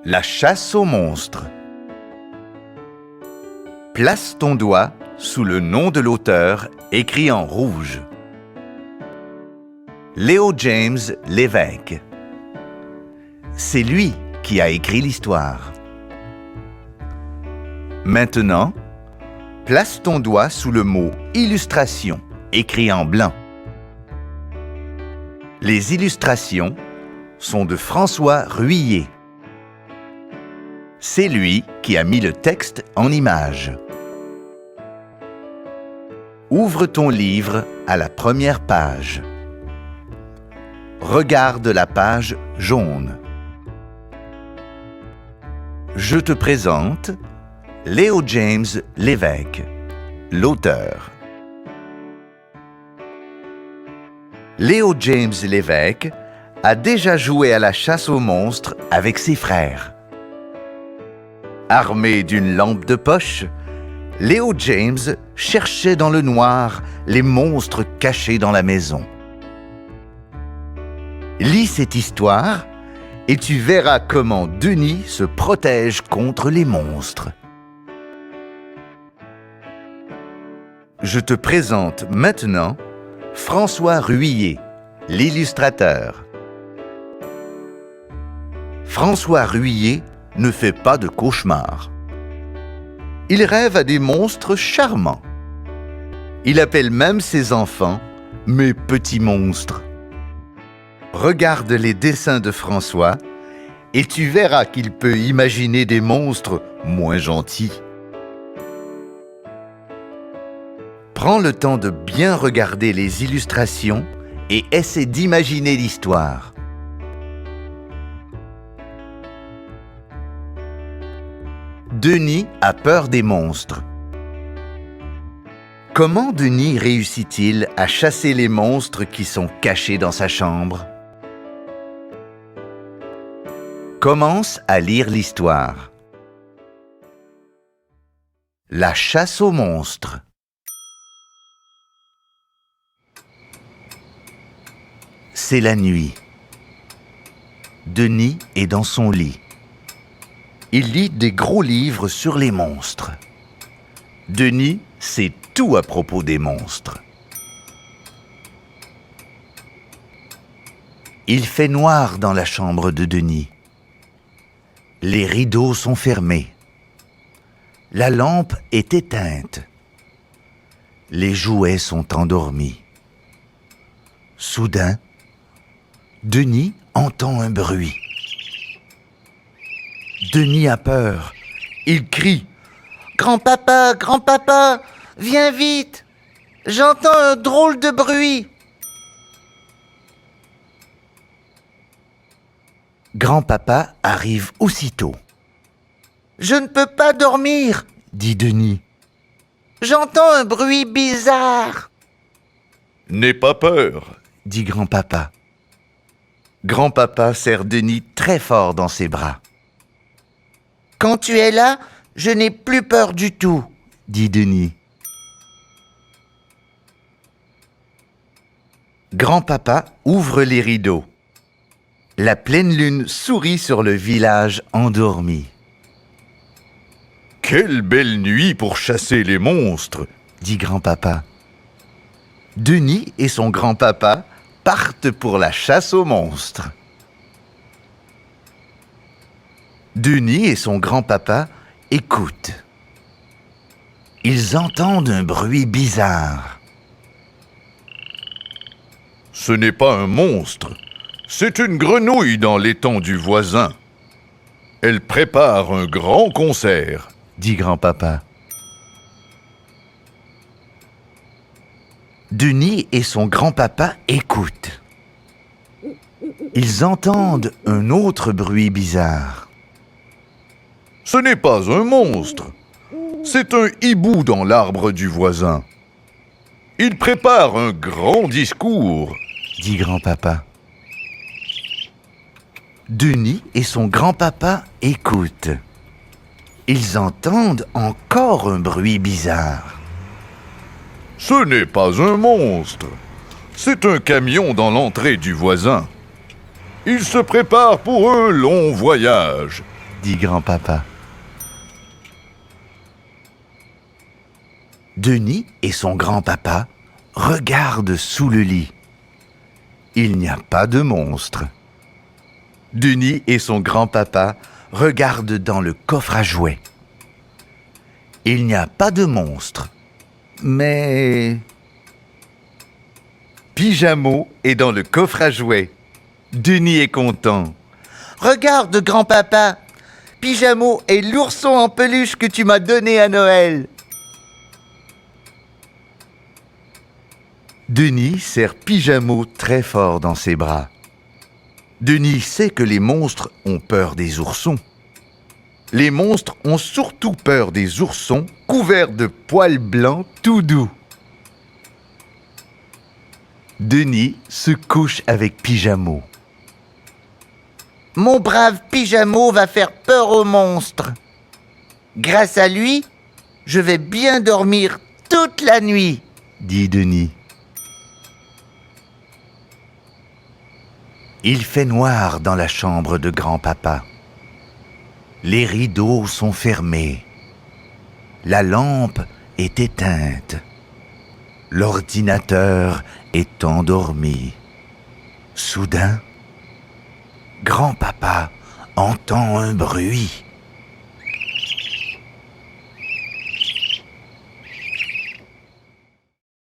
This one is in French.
La chasse aux monstres. Place ton doigt sous le nom de l'auteur écrit en rouge. Léo James Lévesque. C'est lui qui a écrit l'histoire. Maintenant, place ton doigt sous le mot « illustration » écrit en blanc. Les illustrations sont de François Ruillet. C'est lui qui a mis le texte en images. Ouvre ton livre à la première page. Regarde la page jaune. Je te présente Léo James Lévesque, l'auteur. Léo James Lévesque a déjà joué à la chasse aux monstres avec ses frères. Armé d'une lampe de poche, Léo James cherchait dans le noir les monstres cachés dans la maison. Lis cette histoire et tu verras comment Denis se protège contre les monstres. Je te présente maintenant François Ruillet, l'illustrateur. François Ruillet ne fait pas de cauchemars. Il rêve à des monstres charmants. Il appelle même ses enfants « mes petits monstres ». Regarde les dessins de François et tu verras qu'il peut imaginer des monstres moins gentils. Prends le temps de bien regarder les illustrations et essaie d'imaginer l'histoire. Denis a peur des monstres. Comment Denis réussit-il à chasser les monstres qui sont cachés dans sa chambre? Commence à lire l'histoire. La chasse aux monstres. C'est la nuit. Denis est dans son lit. Il lit des gros livres sur les monstres. Denis sait tout à propos des monstres. Il fait noir dans la chambre de Denis. Les rideaux sont fermés. La lampe est éteinte. Les jouets sont endormis. Soudain, Denis entend un bruit. Denis a peur. Il crie « Grand-papa, grand-papa, viens vite! J'entends un drôle de bruit !» Grand-papa arrive aussitôt. « Je ne peux pas dormir, » dit Denis. « J'entends un bruit bizarre. »« N'aie pas peur, » dit grand-papa. Grand-papa serre Denis très fort dans ses bras. « Quand tu es là, je n'ai plus peur du tout, » dit Denis. Grand-papa ouvre les rideaux. La pleine lune sourit sur le village endormi. « Quelle belle nuit pour chasser les monstres !» dit grand-papa. Denis et son grand-papa partent pour la chasse aux monstres. Denis et son grand-papa écoutent. Ils entendent un bruit bizarre. « Ce n'est pas un monstre, c'est une grenouille dans l'étang du voisin. Elle prépare un grand concert, » dit grand-papa. Denis et son grand-papa écoutent. Ils entendent un autre bruit bizarre. « Ce n'est pas un monstre, c'est un hibou dans l'arbre du voisin. Il prépare un grand discours, » dit grand-papa. Denis et son grand-papa écoutent. Ils entendent encore un bruit bizarre. « Ce n'est pas un monstre, c'est un camion dans l'entrée du voisin. Il se prépare pour un long voyage, dit grand-papa. Denis et son grand-papa regardent sous le lit. Il n'y a pas de monstre. Denis et son grand-papa regardent dans le coffre à jouets. Il n'y a pas de monstre. Mais... Pyjamo est dans le coffre à jouets. Denis est content. Regarde, grand-papa, Pyjamo est l'ourson en peluche que tu m'as donné à Noël. Denis serre Pyjamo très fort dans ses bras. Denis sait que les monstres ont peur des oursons. Les monstres ont surtout peur des oursons couverts de poils blancs tout doux. Denis se couche avec Pyjamo. Mon brave Pyjamo va faire peur aux monstres. Grâce à lui, je vais bien dormir toute la nuit, dit Denis. Il fait noir dans la chambre de grand-papa. Les rideaux sont fermés. La lampe est éteinte. L'ordinateur est endormi. Soudain, grand-papa entend un bruit.